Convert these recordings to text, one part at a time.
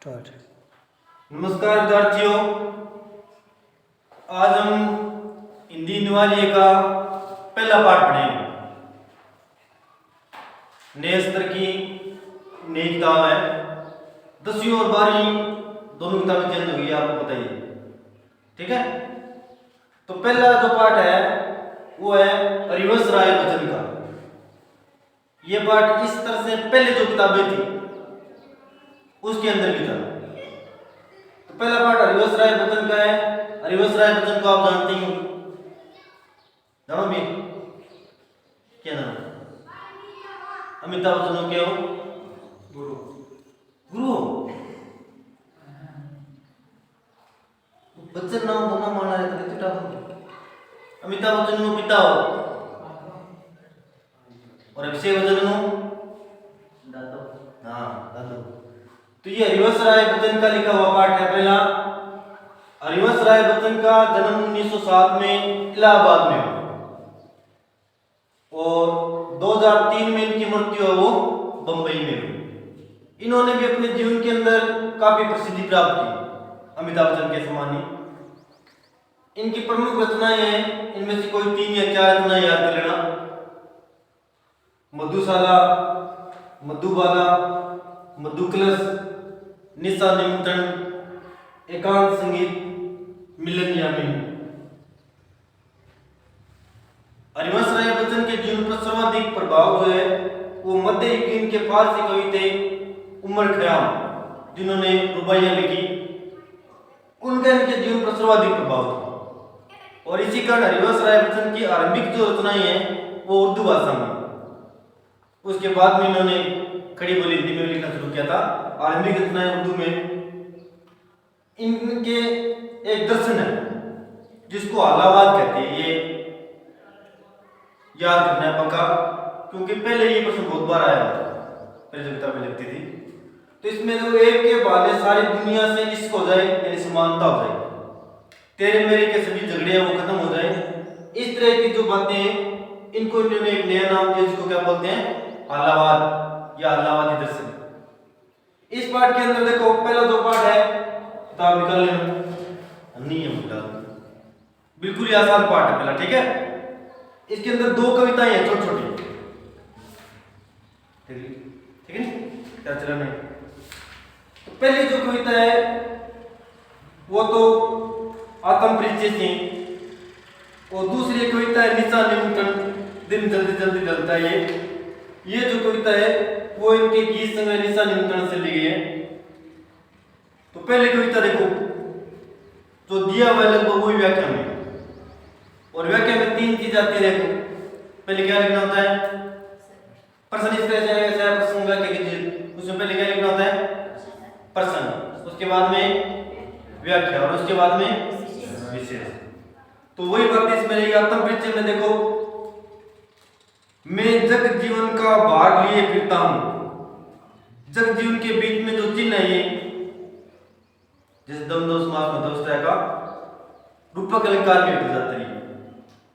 Start. नमस्कार विद्यार्थियों, आज हम हिंदी अनिवार्य का पहला पाठ पढ़ेंगे। नए स्तर की नई किताब है। 10वीं और 12वीं दोनों किताबें चेंज हो गई है, आपको बताइए। ठीक है, तो पहला जो पाठ है वो है हरिवंश राय बच्चन का। ये पाठ इस तरह से पहले जो किताबें थी उसके अंदर भी था। तो पहला पाठ हरिवंश राय बच्चन का है। हरिवंश राय बच्चन को आप जानते ही हो, जानो भी क्या नाम? अमिताभ बच्चन क्या हो? गुरु। गुरु बच्चन नाम बोलना माना रहता है। तो अमिताभ बच्चन को पिता हो और अभिषेक बच्चन को दादू। हाँ, दादू। तो ये हरिवंश राय बच्चन का लिखा हुआ पाठ है पहला। हरिवंश राय बच्चन का जन्म 1907 में इलाहाबाद में हुआ और 2003 में इनकी मृत्यु है वो बंबई में हुई। इन्होंने भी अपने जीवन के अंदर काफी प्रसिद्धि प्राप्त की अमिताभ बच्चन के समान ही। इनकी प्रमुख रचनाएं हैं, इनमें से कोई 3 या 4 रचनाएं याद कर लेना। मधुशाला, मधुबाला, मधुकलश, निशा निमंत्रण, एकांत संगीत, मिलन यामिनी। हरिवंश राय बच्चन के जीवन पर सर्वाधिक प्रभाव जो है वो मध्य युगीन के फारसी कवि थे उमर खयाम, जिन्होंने रुबाइयां लिखी। उनका इनके जीवन पर सर्वाधिक प्रभाव था और इसी कारण हरिवंश राय बच्चन की आरंभिक जो रचनाएं हैं वो उर्दू भाषा में। उसके बाद में इन्होंने खड़ी बोली हिंदी में लिखना शुरू किया था। आरंभिक रचनाएं उर्दू में। इनके एक दर्शन है जिसको आलावाद कहते हैं, ये याद करना है पक्का, क्योंकि पहले ये प्रश्न बहुत बार आया था पहले जो किताबें लिखती थी। तो इसमें जो एक के बाद सारी दुनिया से इश्क हो जाए यानी समानता हो जाए, तेरे मेरे के सभी झगड़े हैं वो खत्म हो जाए, इस तरह की जो बातें हैं इनको इन्होंने एक नया नाम दिया जिसको क्या बोलते हैं, आलावाद या आलावादी दर्शन। इस पाठ के अंदर देखो पहला जो पाठ है, किताब निकाल लेना, नहीं है बेटा, बिल्कुल ही आसान पाठ है पहला। ठीक है, इसके अंदर 2 कविताएं हैं छोटी छोटी। ठीक है, क्या चला नहीं। तो पहली जो कविता है वो तो आत्म परिचय से, और दूसरी कविता है निशा निमंत्रण, दिन जल्दी जल्दी ढलता है। ये जो कविता है वो इनके गीत संग्रह निशा निमंत्रण से ली गई है। तो पहले कविता देखो, जो दिया हुआ लगभग वही व्याख्या में, और व्याख्या में 3 चीज आती है। देखो पहले क्या लिखना होता है, प्रश्न। इस तरह से ऐसा प्रश्न व्याख्या कीजिए, उसमें पहले क्या लिखना होता है, प्रश्न, उसके बाद में व्याख्या और उसके बाद में विशेष। तो वही बात इसमें रहेगी। आत्म परिचय में देखो, मैं जग जीवन का भाग लिए फिरता हूं। जग जीवन के बीच में जो चिन्ह है ये, जैसे दमदम समास में दोस्त का रूपक अलंकार में हो जाता है।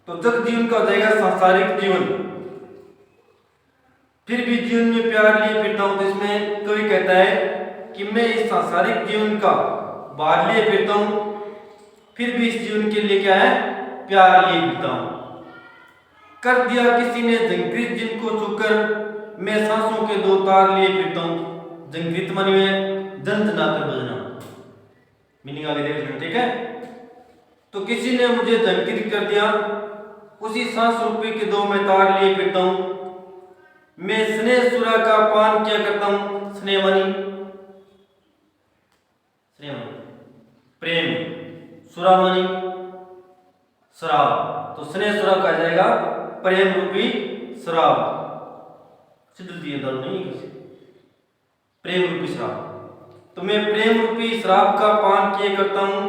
तो जग जीवन का हो जाएगा सांसारिक जीवन। फिर भी जीवन में प्यार लिए फिरता हूं। तो इसमें कवि कहता है कि मैं इस सांसारिक जीवन का भाग लिए फिरता हूं, फिर भी इस जीवन के लिए क्या है, प्यार लिए फिरता हूं। कर दिया किसी ने जंकृत जिनको छूकर, मैं सांसों के 2 तार लिए फिरता हूं। जंकृत मानी है जंत ना कर बजना, मीनिंग आगे देख लेना। ठीक है, तो किसी ने मुझे जंकृत कर दिया, उसी सांस रूपी के 2 मैं तार लिए फिरता हूं। मैं स्नेह सुरा का पान किया करता हूं। स्नेह मानी प्रेम, सुरा मानी शराब, तो स्नेह सुरा कहा जाएगा प्रेम रूपी शराब। सिद्ध दिए दारू नहीं, प्रेम रूपी शराब। तो मैं प्रेम रूपी शराब का पान किया करता हूं।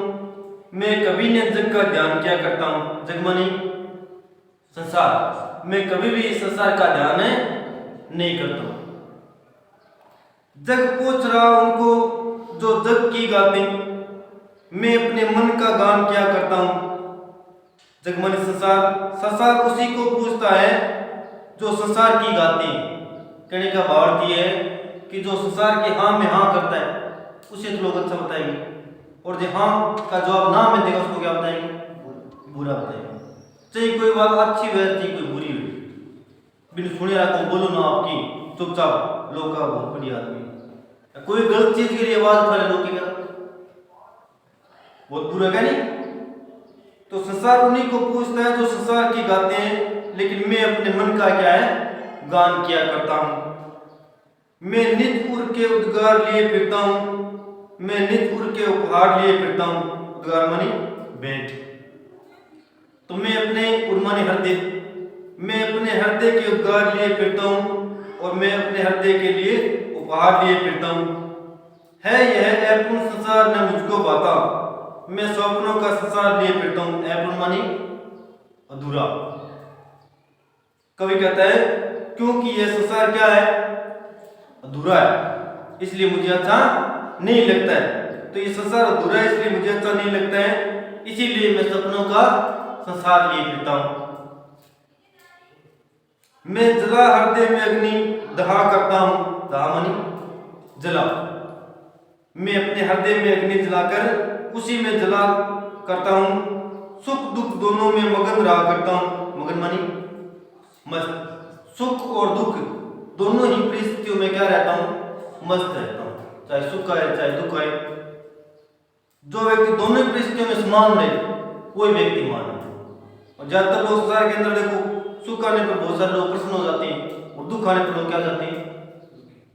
मैं कभी न जग का ध्यान किया करता हूं। जग मानी संसार, मैं कभी भी इस संसार का ध्यान नहीं करता हूं। जग पूछ रहा उनको जो जग की गाते, मैं अपने मन का गान क्या करता हूं। जग मानी संसार, संसार उसी को पूछता है जो संसार की गाते। कहने का भाव ये है कि जो संसार के हाँ में हाँ करता है, उसे तो लोग अच्छा बताएंगे, और जो हाँ का जवाब ना में देगा उसको क्या बताएंगे, बुरा बताएंगे। चाहे कोई बात अच्छी हो चाहे कोई बुरी हो, बिन सुने रखो बोलो ना आपकी चुपचाप, लोग का बहुत बढ़िया आदमी। कोई गलत चीज के लिए आवाज उठा ले, लोग क्या बहुत बुरा क्या नहीं। तो संसार उन्हीं को पूछता है जो संसार की गाते हैं, लेकिन मैं अपने मन का क्या है गान किया करता हूं। मैं नित उर के उद्गार लिए फिरता हूं, मैं नित उर के उपहार लिए फिरता हूं। उद्गार मानी भेंट। तो मैं अपने उर्मानी हृदय, मैं अपने हृदय के उद्गार लिए फिरता हूं, और मैं अपने हृदय के लिए उपहार लिए फिरता हूं। है यह अपूर्ण संसार न मुझको बाता, मैं स्वप्नों का संसार लिए फिरता हूं। अपूर्ण मानी अधूरा। कवि कहता है क्योंकि यह संसार क्या है, अधूरा है, इसलिए मुझे अच्छा नहीं लगता है। तो ये संसार अधूरा है इसलिए मुझे अच्छा नहीं लगता है, इसीलिए मैं सपनों का संसार लिए फिरता हूं। मैं जला हृदय में अग्नि दहा करता हूं। दहा मानी जला। मैं अपने हृदय में अग्नि जलाकर उसी में जला करता हूं। सुख दुख दोनों में मगन रहा करता हूं। मगन मानी मस्त। सुख और दुख दोनों ही परिस्थितियों में क्या रहता हूं, मस्त रहता हूं, चाहे सुख आए चाहे दुख आए। जो व्यक्ति दोनों ही परिस्थितियों में समान रहे वही व्यक्ति मान है। और ज्यादातर लोग संसार के अंदर देखो, सुख आने पर बहुत सारे लोग प्रसन्न हो जाते हैं, और दुख आने पर लोग क्या जाते हैं,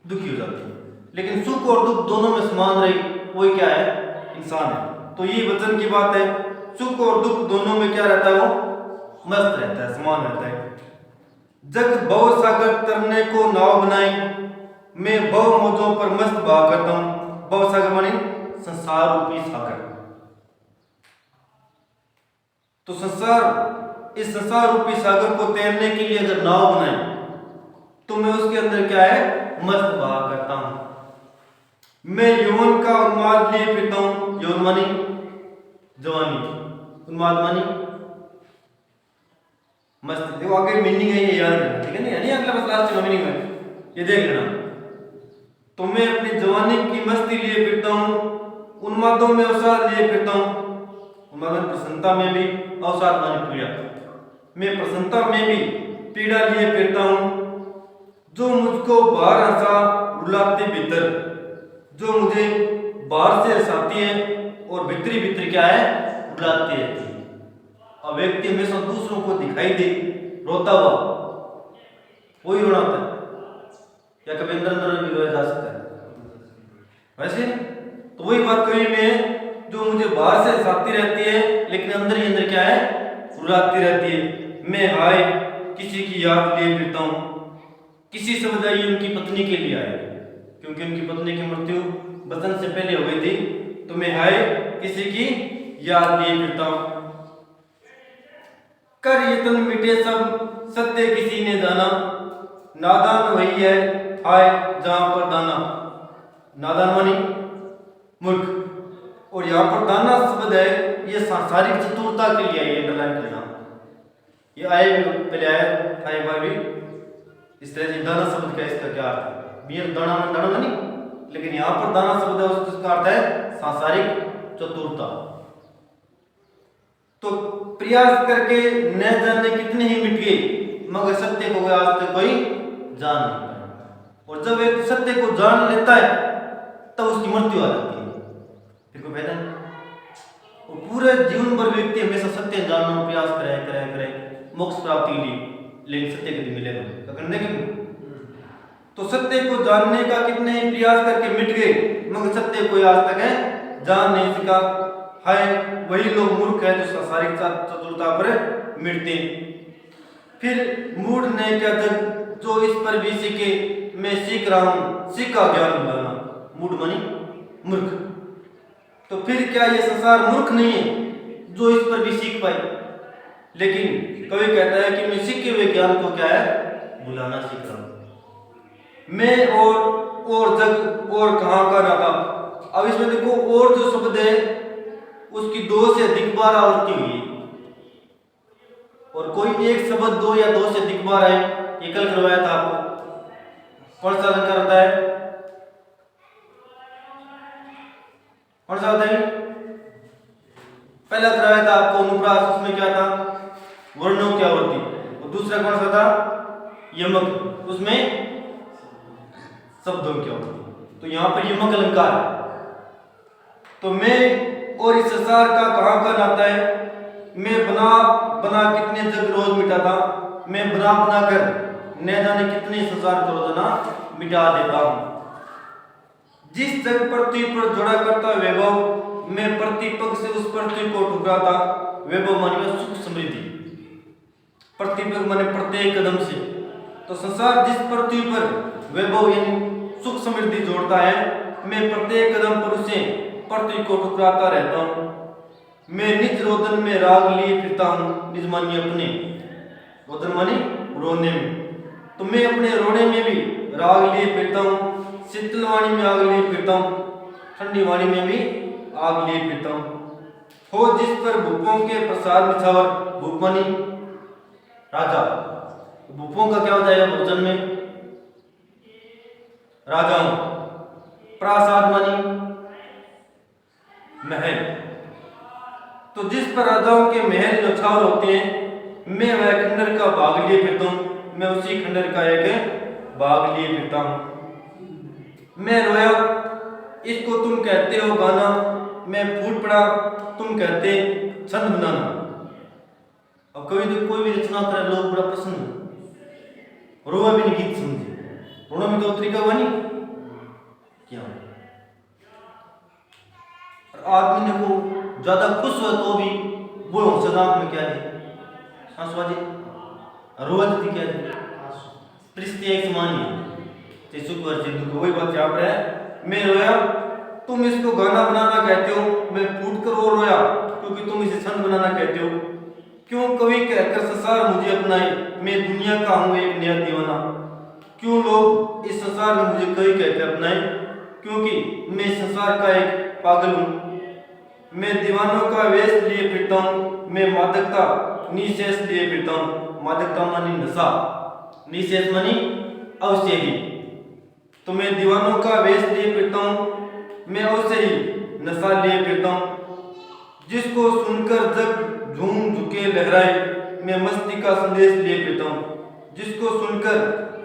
दुखी हो जाते हैं। लेकिन सुख और दुख दोनों में समान रहे वही क्या है, इंसान है। तो ये वचन की बात है, सुख और दुख दोनों में क्या रहता है, वो मस्त रहता है, समान रहता है। जग भव सागर तरने को नाव बनाई, मैं भव मौजों पर मस्त बहा करता हूं। भव सागर माने संसार रूपी सागर। तो संसार, इस संसार रूपी सागर को तैरने के लिए अगर नाव बनाए तो मैं उसके अंदर क्या है, मस्त बहा करता हूं। मैं यौवन का उन्माद लिए फिरता हूं। यौवन मानी जवानी, उन्माद मानी मस्त। देखो आगे मीनिंग है, ये याद रखना, ठीक है नहीं, अगला बस लास्ट में मीनिंग है ये देख लेना। तो मैं अपनी जवानी की मस्ती लिए फिरता हूं, उन्मादों में अवसाद लिए फिरता हूं। उन्माद प्रसन्नता में भी, अवसाद मानी पीड़ा। मैं प्रसन्नता में भी पीड़ा लिए फिरता हूं। जो मुझको बाहर हंसा रुलाते भीतर, जो मुझे बाहर से हंसाती है और भीतरी भीतर क्या है, रुलाती रहती है। और व्यक्ति हमेशा दूसरों को दिखाई दे रोता हुआ, वही रोना होता है, या कभी अंदर अंदर भी रोया जा सकता है वैसे। तो वही बात कही में, जो मुझे बाहर से हंसाती रहती है लेकिन अंदर ही अंदर क्या है, रुलाती रहती है। मैं हाय किसी की याद लिए फिरता हूं। किसी समुदाय उनकी पत्नी के लिए आए, क्योंकि उनकी पत्नी की मृत्यु बचन से पहले हो गई थी। तो मैं हाय किसी की याद लिए फिरता हूं। कर यतन मिटे सब सत्य किसी ने जाना, नादान वही है हाय जहां पर दाना। नादान मानी मूर्ख, और यहाँ पर दाना शब्द है, ये सांसारिक चतुरता के लिए है, अंडरलाइन करना। ये आए भी पहले आया था एक बार भी इस तरह से। दाना शब्द का इसका क्या अर्थ है, बियर दाना में दाना नहीं, लेकिन यहाँ पर दाना शब्द है उसका अर्थ है सांसारिक चतुरता। तो प्रयास करके न जाने कितने ही मिट गए, मगर सत्य को आज तक कोई जान नहीं पाया। और जब एक सत्य को जान लेता है तब उसकी मृत्यु आ जाती है, फिर कोई फायदा नहीं। और पूरे जीवन भर व्यक्ति हमेशा सत्य जानने का प्रयास करे मोक्ष प्राप्ति के लिए, लेकिन सत्य कभी मिलेगा करने के। तो सत्य को जानने का कितने ही प्रयास करके मिट गए, मगर सत्य को आज तक है जान नहीं सका। हाय वही लोग मूर्ख है जो सांसारिक चतुरता पर मिटते। फिर मूढ़ ने क्या जग जो इस पर भी सीखे, मैं सीख रहा हूं सीखा ज्ञान बुलाना। मूढ़ मानी मूर्ख। तो फिर क्या ये संसार मूर्ख नहीं है जो इस पर भी सीख पाए? लेकिन कवि कहता है कि मैं सीखे हुए ज्ञान को क्या है, बुलाना सीख रहा हूं। मैं और जग और कहां का नाता। अब इसमें देखो और जो शब्द है उसकी 2 से अधिक बार आवृत्ति हुई, और कोई एक शब्द 2 या 2 से अधिक बार आए, ये कल करवाया था आपको। कौन सा अलंकार होता है? कौन सा होता है? पहला कराया था आपको अनुप्रास, उसमें क्या था? वर्णों की आवृत्ति। और दूसरा कौन सा था? यमक, उसमें शब्दों की आवृत्ति। तो यहाँ पर यमक अलंकार है। तो मैं और इस संसार का कहाँ का नाता है? मैं बना बना कितने जग रोज मिटाता, मैं बना बना कर न जाने कितने संसार को रोजाना मिटा देता हूँ। जिस जग पृथ्वी पर जोड़ा करता वैभव, मैं प्रतिपग से उस पृथ्वी को ठुकराता। वैभव मानिए सुख समृद्धि, प्रतिपग माने प्रत्येक कदम से। तो संसार जिस पृथ्वी पर वैभव यानी सुख समृद्धि जोड़ता है, मैं प्रत्येक कदम पर उसे पृथ्वी को ठुकराता रहता हूँ। मैं निज रोदन में राग लिए फिरता हूँ, निज मानिए अपने, रोदन मानी रोने में। तो मैं अपने रोने में भी राग लिए फिरता हूँ, शीतल वाणी में आग लिए फिरता हूँ, ठंडी वाणी में भी आग लिए फिरता हूँ। हो जिस पर भूपों के प्रसाद निछावर, भूप मानी राजा, भूपों का क्या हो जाएगा भोजन में? राजाओं। प्रासाद मानी महल। तो जिस पर राजाओं के महल न्यौछावर होते हैं, मैं वह खंडर का भाग लिए फिरता हूँ, मैं उसी खंडर का एक भाग लिए फिरता हूँ। मैं रोया, इसको तुम कहते हो गाना, मैं फूट पड़ा, तुम कहते छंद बनाना। अब कभी कोई भी रचना करे लोग बड़ा प्रसन्न, रोआ भी नहीं गीत समझे, रोना में तो तरीका हुआ नहीं क्या? आदमी ने को ज्यादा खुश हुआ तो भी वो सदाक में क्या है? आंसू रोज थी क्या है? परिस्थिति एक समान ही है, सुख और दुख। वही बात यहाँ पर है। मैं रोया, तुम इसको गाना बनाना कहते हो, मैं फूट कर और रोया क्योंकि तुम इसे छंद बनाना कहते हो। क्यों कवि कहकर संसार मुझे अपनाए, मैं दुनिया का हूँ एक नया दीवाना। क्यों लोग इस संसार में मुझे कवि कहकर अपनाए, क्योंकि मैं इस संसार का एक पागल हूँ। मैं दीवानों का वेश लिए फिरता हूँ, मैं मादकता निशेष लिए फिरता हूँ। मादकता मानी नशा, निशेष मानी अवश्य ही। तो मैं दीवानों का वेश लिए फिरता हूँ, मैं अवश्य ही नशा लिए फिरता हूँ। जिसको सुनकर जग झूम झुके लहराए, मैं मस्ती का संदेश लिए फिरता हूँ। जिसको सुनकर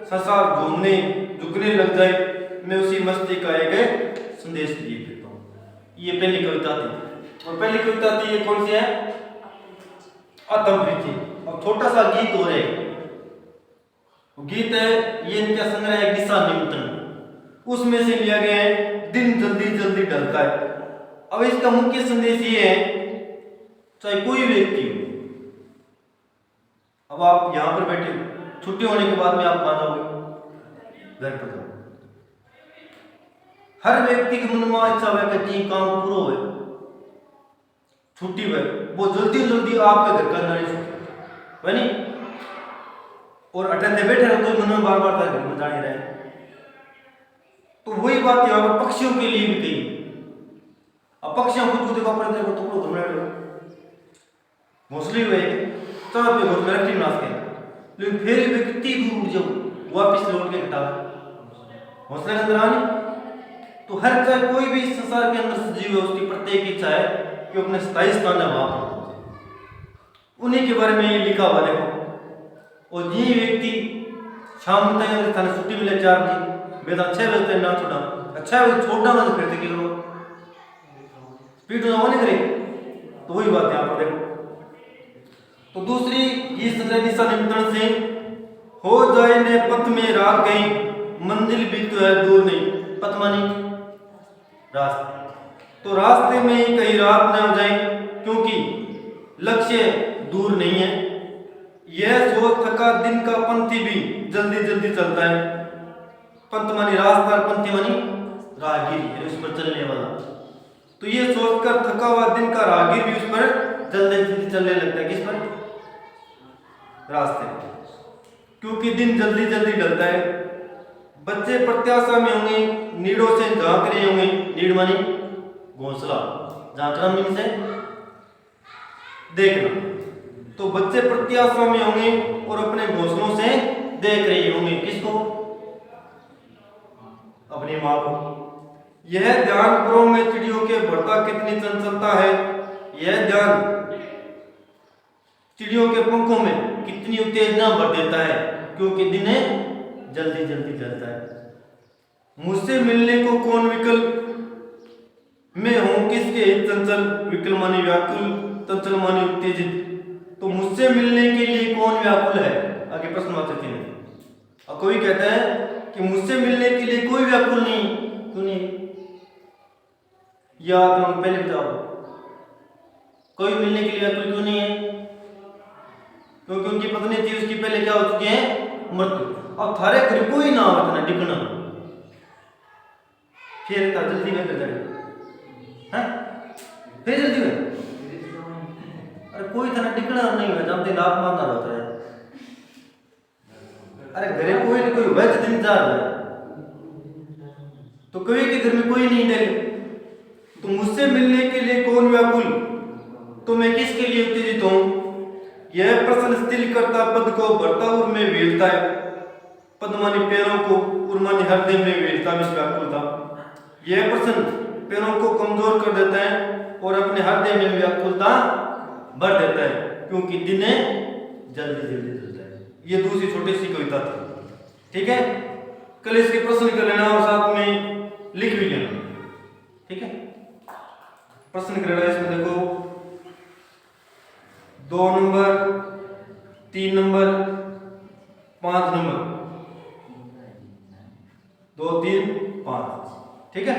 संसार झूमने झुकने लग जाए, मैं उसी मस्ती का एक संदेश लिए फिरता हूँ। ये पहली कविता थी। और पहली कविता थी ये कौन सी है? आत्म प्रीति। और छोटा सा गीत हो रहे, गीत है ये इनका संग्रह है निशा निमंत्रण, उसमें से लिया गया है दिन जल्दी जल्दी ढलता है। अब इसका मुख्य संदेश ये है, चाहे कोई व्यक्ति हो, अब आप यहां पर बैठे हो, छुट्टी होने के बाद में आप कहां जाओगे? घर पर जाओ। हर व्यक्ति के मन में इच्छा है कि काम पूरा हो, छुट्टी पर वो जल्दी जल्दी आपके घर का अंदर छुट्टी नहीं, और अटेंडे बैठे रहो तो मन में बार बार घर में जाने रहे। तो वही बात यहाँ पर पक्षियों के लिए भी कही। अब पक्षियों को देखो अपने देखो तो घूम रहे हो, घोंसले हुए चार पे घोंसले रखी नाच के, लेकिन फिर भी कितनी दूर उड़ जाओ वापिस लौट के घटा घोंसले के अंदर आने। तो हर चाहे कोई भी संसार के अंदर सजीव है, उसकी प्रत्येक इच्छा है कि अपने स्थायी स्थान है वहां पर। उन्हीं के बारे में ये लिखा हुआ देखो। और ये व्यक्ति शाम तक थाने छुट्टी मिले 4 बजे, बेटा 6 बजे तक ना छोड़ा, अच्छा है छोड़ना मत फिर थे करो स्पीड ना नहीं करे। तो वही बात यहाँ पर देखो। तो दूसरी ये संग्रह निशा निमंत्रण से, हो जाए ने पथ में रात कहीं, मंजिल भी तो है दूर नहीं। पथ मानी रास्ते, तो रास्ते में ही कहीं रात न हो जाए, क्योंकि लक्ष्य दूर नहीं है। यह सोच थका दिन का पंथी भी जल्दी जल्दी चलता है। पंथ मानी रास्ता, पंथी मानी राहगीर, उस पर चलने वाला। तो ये सोचकर थका हुआ दिन का राहगीर भी उस पर जल्दी जल्दी चलने लगता है। किस पर? रास्ते पर, क्योंकि दिन जल्दी जल्दी ढलता है। बच्चे प्रत्याशा में होंगे, नीड़ों से झांक रहे होंगे। नीड़ मानी घोंसला, झांकना मीन से देखना। तो बच्चे प्रत्याशा में होंगे और अपने घोंसलों से देख रहे होंगे। किसको? अपनी मां को। यह ध्यान पुरों में चिड़ियों के बढ़ता कितनी चंचलता है, यह ध्यान चिड़ियों के पंखों में कितनी उत्तेजना भर देता है, क्योंकि दिन जल्दी जल्दी जलता है। मुझसे मिलने को कौन विकल, मैं हूं किसके हित चंचल, विकल मानी व्याकुल, चंचल मानी उत्तेजित। तो मुझसे मिलने के लिए कौन व्याकुल है, आगे प्रश्नवाचक चिन्ह। और कोई कहता है कि मुझसे मिलने के लिए कोई व्याकुल नहीं, क्यों नहीं? या तुम पहले बताओ, कोई मिलने के लिए व्याकुल क्यों नहीं है? क्योंकि उनकी पत्नी थी, उसकी पहले क्या हो चुकी है, मृत्यु। अब थारे घर कोई ना हो इतना डिगना, फिर जल्दी में कर जाए, फिर जल्दी में, अरे कोई था ना टिकना नहीं हुआ, जब दिन आप मारना होता है। अरे घरे कोई नहीं, कोई वह दिन जा रहा है, तो कोई के घर में कोई नहीं देख। तो मुझसे मिलने के लिए कौन व्याकुल, तो मैं किसके लिए उत्तेजित हूं? यह प्रश्न स्थिर करता पद को भरता उर में वीरता है, पद मानी पैरों को, उर मानी हृदय में वीरता में व्याकुलता। यह प्रश्न पैरों को कमजोर कर देता है और अपने हृदय में व्याकुलता भर देता है, क्योंकि दिन जल्दी जल्दी चलता है। ये दूसरी छोटी सी कविता थी, ठीक है। कल इसके प्रश्न कर लेना और साथ में लिख भी लेना, ठीक है। प्रश्न कर लेना, इसमें देखो 2 नंबर, 3 नंबर, 5 नंबर, 2 3 5, ठीक है।